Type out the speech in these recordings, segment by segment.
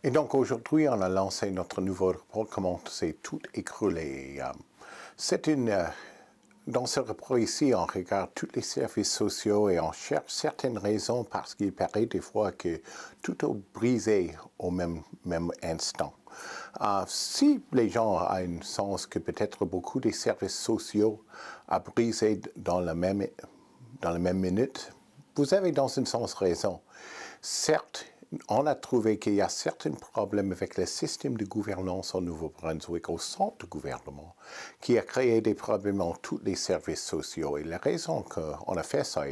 Et donc aujourd'hui, on a lancé notre nouveau rapport, comment c'est tout écroulé. Dans ce rapport ici, on regarde tous les services sociaux et on cherche certaines raisons parce qu'il paraît des fois que tout est brisé au même instant. Si les gens ont un sens que peut-être beaucoup des services sociaux a brisé dans la même minute, vous avez dans un sens raison. Certes, on a trouvé qu'il y a certains problèmes avec le système de gouvernance au Nouveau-Brunswick, au centre du gouvernement, qui a créé des problèmes dans tous les services sociaux. Et la raison qu'on a fait ça,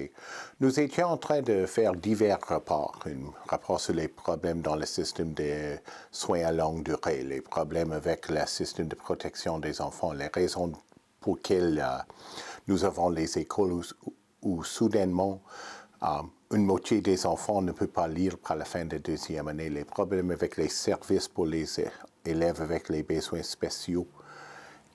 nous étions en train de faire divers rapports. Un rapport sur les problèmes dans le système de soins à longue durée, les problèmes avec le système de protection des enfants, les raisons pour lesquelles nous avons les écoles où soudainement, une moitié des enfants ne peut pas lire par la fin de deuxième année, les problèmes avec les services pour les élèves avec les besoins spéciaux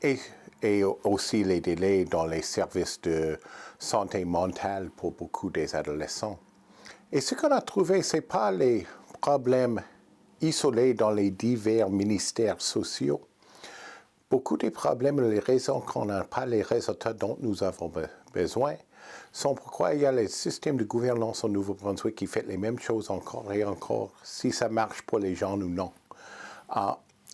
et aussi les délais dans les services de santé mentale pour beaucoup des adolescents. Et ce qu'on a trouvé, ce n'est pas les problèmes isolés dans les divers ministères sociaux. Beaucoup des problèmes, les raisons qu'on n'a pas les résultats dont nous avons besoin, sont pourquoi il y a le système de gouvernance au Nouveau-Brunswick qui fait les mêmes choses encore et encore, si ça marche pour les gens ou non.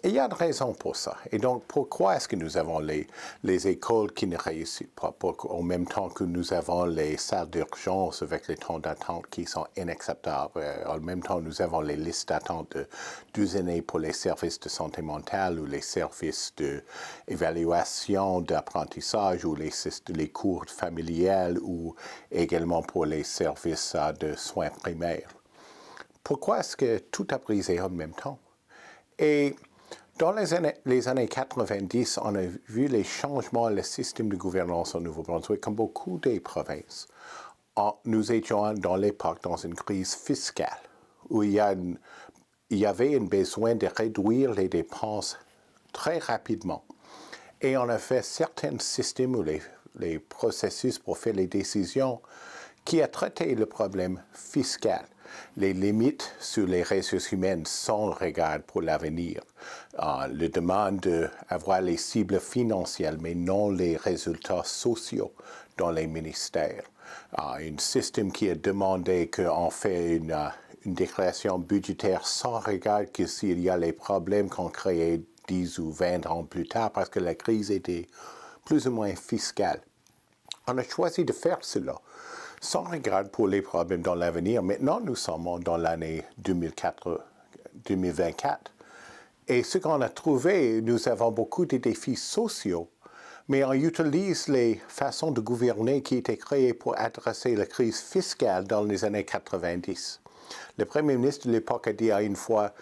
Il y a une raison pour ça. Et donc, pourquoi est-ce que nous avons les écoles qui ne réussissent pas, en même temps que nous avons les salles d'urgence avec les temps d'attente qui sont inacceptables. En même temps, nous avons les listes d'attente de 12 années pour les services de santé mentale ou les services d'évaluation, d'apprentissage ou les cours familiales ou également pour les services de soins primaires. Pourquoi est-ce que tout a brisé en même temps? Et dans les années 90, on a vu les changements dans le système de gouvernance au Nouveau-Brunswick, comme beaucoup des provinces. Nous étions dans l'époque dans une crise fiscale, où il y avait un besoin de réduire les dépenses très rapidement. Et on a fait certains systèmes ou les processus pour faire les décisions qui a traité le problème fiscal, les limites sur les ressources humaines sans regard pour l'avenir, le demande d'avoir les cibles financières, mais non les résultats sociaux dans les ministères. Un système qui a demandé qu'on fait une déclaration budgétaire sans regard que s'il y a les problèmes qu'on créait 10 ou 20 ans plus tard, parce que la crise était plus ou moins fiscale. On a choisi de faire cela, sans regard pour les problèmes dans l'avenir. Maintenant, nous sommes dans l'année 2024. Et ce qu'on a trouvé, nous avons beaucoup de défis sociaux, mais on utilise les façons de gouverner qui étaient créées pour adresser la crise fiscale dans les années 90. Le premier ministre de l'époque a dit à une fois,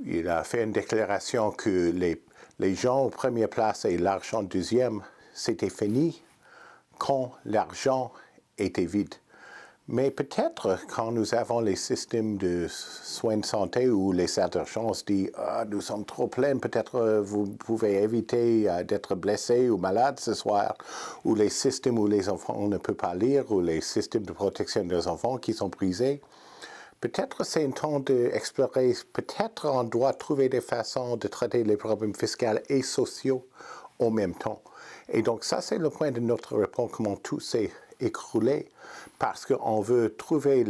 il a fait une déclaration que les gens en première place et l'argent deuxième, c'était fini quand l'argent était vide. Mais peut-être quand nous avons les systèmes de soins de santé ou les salles d'urgence disent nous sommes trop pleins, peut-être vous pouvez éviter d'être blessé ou malade ce soir, ou les systèmes où les enfants ne peuvent pas lire, ou les systèmes de protection des enfants qui sont brisés. Peut-être c'est un temps d'explorer, peut-être on doit trouver des façons de traiter les problèmes fiscaux et sociaux en même temps. Et donc ça, c'est le point de notre rapport, comment tout s'est écroulé, parce qu'on veut trouver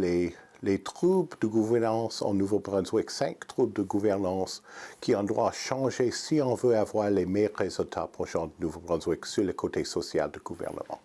les troubles de gouvernance au Nouveau-Brunswick, 5 troubles de gouvernance qui on doit changer si on veut avoir les meilleurs résultats pour le Nouveau-Brunswick sur le côté social du gouvernement.